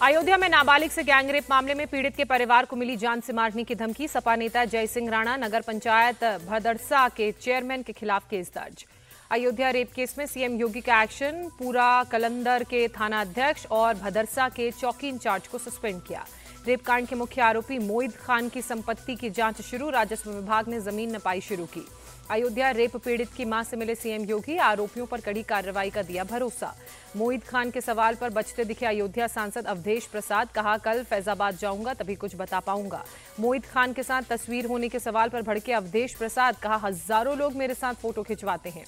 अयोध्या में नाबालिग से गैंगरेप मामले में पीड़ित के परिवार को मिली जान से मारने की धमकी। सपा नेता जय सिंह राणा नगर पंचायत भदरसा के चेयरमैन के खिलाफ केस दर्ज। अयोध्या रेप केस में सीएम योगी का एक्शन। पूरा कलंदर के थाना अध्यक्ष और भदरसा के चौकी इंचार्ज को सस्पेंड किया। रेप कांड के मुख्य आरोपी मोईद खान की संपत्ति की जांच शुरू। राजस्व विभाग ने जमीन नपाई शुरू की। अयोध्या रेप पीड़ित की मां से मिले सीएम योगी। आरोपियों पर कड़ी कार्रवाई का दिया भरोसा। मोईद खान के सवाल पर बचते दिखे अयोध्या सांसद अवधेश प्रसाद। कहा, कल फैजाबाद जाऊंगा तभी कुछ बता पाऊंगा। मोईद खान के साथ तस्वीर होने के सवाल पर भड़के अवधेश प्रसाद। कहा, हजारों लोग मेरे साथ फोटो खिंचवाते हैं।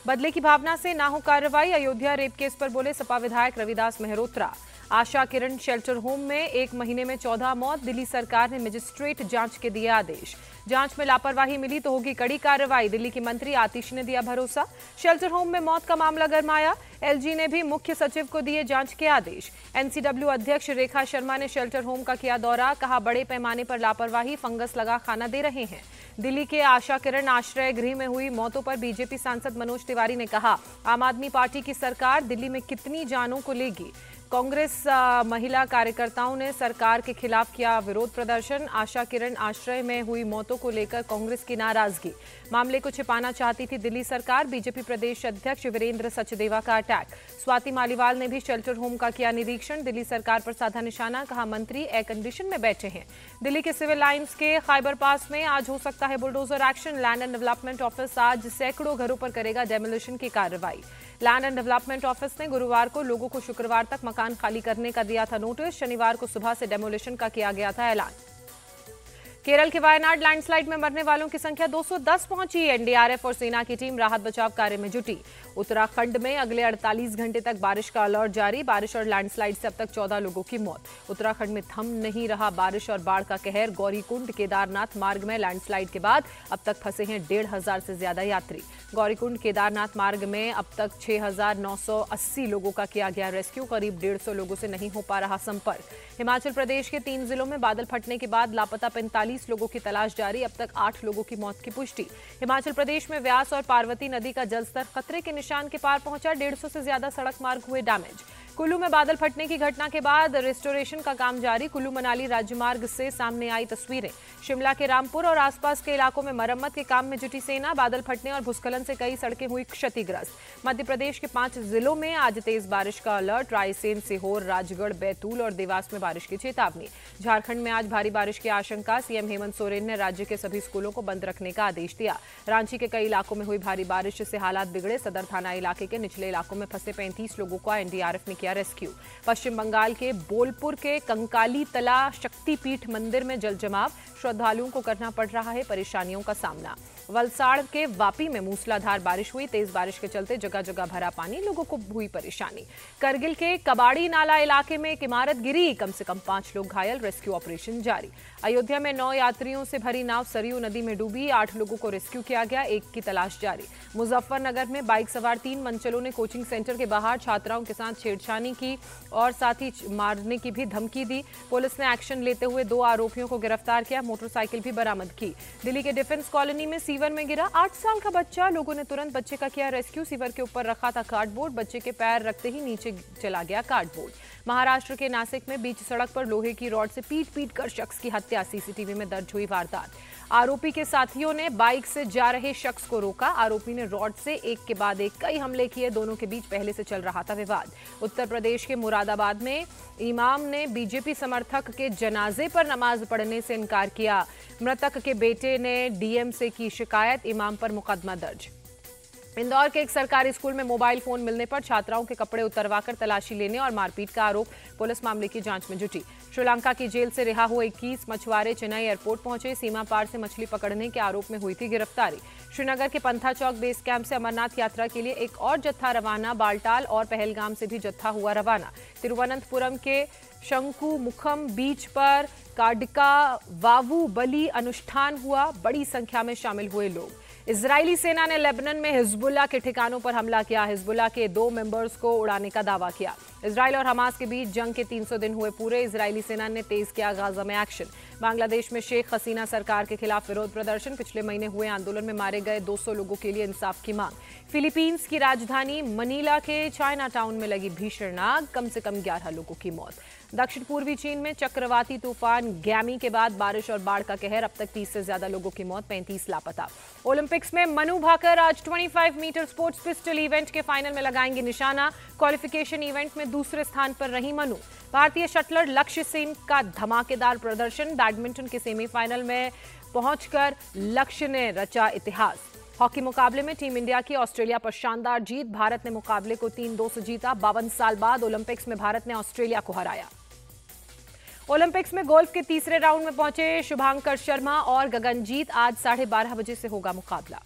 बदले की भावना से ना हो कार्रवाई। अयोध्या रेप केस पर बोले सपा विधायक रविदास मेहरोत्रा। आशा किरण शेल्टर होम में 1 महीने में 14 मौत। दिल्ली सरकार ने मजिस्ट्रेट जांच के दिए आदेश। जांच में लापरवाही मिली तो होगी कड़ी कार्रवाई। दिल्ली की मंत्री आतिशी ने दिया भरोसा। शेल्टर होम में मौत का मामला गरमाया। एलजी ने भी मुख्य सचिव को दिए जांच के आदेश। एनसीडब्ल्यू अध्यक्ष रेखा शर्मा ने शेल्टर होम का किया दौरा। कहा, बड़े पैमाने पर लापरवाही, फंगस लगा खाना दे रहे हैं। दिल्ली के आशा किरण आश्रय गृह में हुई मौतों पर बीजेपी सांसद मनोज तिवारी ने कहा, आम आदमी पार्टी की सरकार दिल्ली में कितनी जानों को लेगी। कांग्रेस महिला कार्यकर्ताओं ने सरकार के खिलाफ किया विरोध प्रदर्शन। आशा किरण आश्रय में हुई मौतों को लेकर कांग्रेस की नाराजगी। मामले को छिपाना चाहती थी दिल्ली सरकार। बीजेपी प्रदेश अध्यक्ष वीरेंद्र सचदेवा का अटैक। स्वाति मालीवाल ने भी शेल्टर होम का किया निरीक्षण। दिल्ली सरकार पर साधा निशाना। कहा, मंत्री एयर कंडीशन में बैठे हैं। दिल्ली के सिविल लाइंस के खैबर पास में आज हो सकता है bulldozer action. Land and development office आज सैकड़ों घरों पर करेगा डेमोलिशन की कार्रवाई। लैंड एंड डेवलपमेंट ऑफिस ने गुरुवार को लोगों को शुक्रवार तक मकान खाली करने का दिया था नोटिस। शनिवार को सुबह से डेमोलिशन का किया गया था ऐलान। केरल के वायनाड लैंडस्लाइड में मरने वालों की संख्या 210 पहुंची। एनडीआरएफ और सेना की टीम राहत बचाव कार्य में जुटी। उत्तराखंड में अगले 48 घंटे तक बारिश का अलर्ट जारी। बारिश और लैंडस्लाइड से अब तक 14 लोगों की मौत। उत्तराखंड में थम नहीं रहा बारिश और बाढ़ का कहर। गौरीकुंड केदारनाथ मार्ग में लैंडस्लाइड के बाद अब तक फंसे हैं 1,500 से ज्यादा यात्री। गौरीकुंड केदारनाथ मार्ग में अब तक 6,980 लोगों का किया गया रेस्क्यू। करीब 150 लोगों से नहीं हो पा रहा संपर्क। हिमाचल प्रदेश के 3 जिलों में बादल फटने के बाद लापता 45 लोगों की तलाश जारी। अब तक 8 लोगों की मौत की पुष्टि। हिमाचल प्रदेश में व्यास और पार्वती नदी का जलस्तर खतरे के निशान के पार पहुंचा। 150 से ज्यादा सड़क मार्ग हुए डैमेज। कुल्लू में बादल फटने की घटना के बाद रेस्टोरेशन का काम जारी। कुल्लू मनाली राजमार्ग से सामने आई तस्वीरें। शिमला के रामपुर और आसपास के इलाकों में मरम्मत के काम में जुटी सेना। बादल फटने और भूस्खलन से कई सड़कें हुई क्षतिग्रस्त। मध्य प्रदेश के 5 जिलों में आज तेज बारिश का अलर्ट। रायसेन, सीहोर, राजगढ़, बैतूल और देवास में बारिश की चेतावनी। झारखंड में आज भारी बारिश की आशंका। सीएम हेमंत सोरेन ने राज्य के सभी स्कूलों को बंद रखने का आदेश दिया। रांची के कई इलाकों में हुई भारी बारिश से हालात बिगड़े। सदर थाना इलाके के निचले इलाकों में फंसे 35 लोगों का एनडीआरएफ ने किया रेस्क्यू। पश्चिम बंगाल के बोलपुर के कंकाली तला शक्तिपीठ मंदिर में जल जमाव। श्रद्धालुओं को करना पड़ रहा है परेशानियों का सामना। वलसाड़ के वापी में मूसलाधार बारिश हुई। तेज बारिश के चलते जगह जगह भरा पानी, लोगों को हुई परेशानी। करगिल के कबाड़ी नाला इलाके में एक इमारत गिरी। कम से कम 5 लोग घायल। रेस्क्यू ऑपरेशन जारी। अयोध्या में 9 यात्रियों से भरी नाव सरयू नदी में डूबी। 8 लोगों को रेस्क्यू किया गया। 1 की तलाश जारी। मुजफ्फरनगर में बाइक सवार 3 मनचलों ने कोचिंग सेंटर के बाहर छात्राओं के साथ छेड़छानी की और साथ ही मारने की भी धमकी दी। पुलिस ने एक्शन लेते हुए 2 आरोपियों को गिरफ्तार किया। मोटरसाइकिल भी बरामद की। दिल्ली के डिफेंस कॉलोनी में सीवर में गिरा 8 साल का बच्चा। लोगों ने तुरंत बच्चे का किया रेस्क्यू। सीवर के ऊपर रखा था कार्डबोर्ड। बच्चे के पैर रखते ही नीचे चला गया कार्डबोर्ड। महाराष्ट्र के नासिक में बीच सड़क पर लोहे की रॉड से पीट कर शख्स की हत्या। सीसीटीवी में दर्ज हुई वारदात। आरोपी के साथियों ने बाइक से जा रहे शख्स को रोका। आरोपी ने रॉड से एक के बाद एक कई हमले किए। दोनों के बीच पहले से चल रहा था विवाद। उत्तर प्रदेश के मुरादाबाद में इमाम ने बीजेपी समर्थक के जनाजे पर नमाज पढ़ने से इनकार किया। मृतक के बेटे ने डीएम से की शिकायत। इमाम पर मुकदमा दर्ज। इंदौर के एक सरकारी स्कूल में मोबाइल फोन मिलने पर छात्राओं के कपड़े उतरवाकर तलाशी लेने और मारपीट का आरोप। पुलिस मामले की जांच में जुटी। श्रीलंका की जेल से रिहा हुए 21 मछुआरे चेन्नई एयरपोर्ट पहुंचे। सीमा पार से मछली पकड़ने के आरोप में हुई थी गिरफ्तारी। श्रीनगर के पंथा चौक बेस कैंप से अमरनाथ यात्रा के लिए एक और जत्था रवाना। बालटाल और पहलगाम से भी जत्था हुआ रवाना। तिरुवनंतपुरम के शंकुमुखम बीच पर काडका वावू बलि अनुष्ठान हुआ। बड़ी संख्या में शामिल हुए लोग। इजरायली सेना ने लेबनान में हिजबुल्लाह के ठिकानों पर हमला किया। हिजबुल्लाह के 2 मेंबर्स को उड़ाने का दावा किया। इजरायल और हमास के बीच जंग के 300 दिन हुए पूरे। इजरायली सेना ने तेज किया गाजा में एक्शन। बांग्लादेश में शेख हसीना सरकार के खिलाफ विरोध प्रदर्शन। पिछले महीने हुए आंदोलन में मारे गए 200 लोगों के लिए इंसाफ की मांग। फिलीपींस की राजधानी मनीला के चाइना टाउन में लगी भीषण आग, कम से कम 11 लोगों की मौत। दक्षिण पूर्वी चीन में चक्रवाती तूफान गैमी के बाद बारिश और बाढ़ का कहर, अब तक 30 से ज्यादा लोगों की मौत, 35 लापता। ओलंपिक्स में मनु भाकर आज 25 मीटर स्पोर्ट्स पिस्टल इवेंट के फाइनल में लगाएंगे निशाना। क्वालिफिकेशन इवेंट में दूसरे स्थान पर रही मनु। भारतीय शटलर लक्ष्य सेन का धमाकेदार प्रदर्शन। बैडमिंटन के सेमीफाइनल में पहुंचकर लक्ष्य ने रचा इतिहास। हॉकी मुकाबले में टीम इंडिया की ऑस्ट्रेलिया पर शानदार जीत। भारत ने मुकाबले को 3-2 से जीता। 52 साल बाद ओलंपिक्स में भारत ने ऑस्ट्रेलिया को हराया। ओलंपिक्स में गोल्फ के तीसरे राउंड में पहुंचे शुभांकर शर्मा और गगनजीत। आज 12:30 बजे से होगा मुकाबला।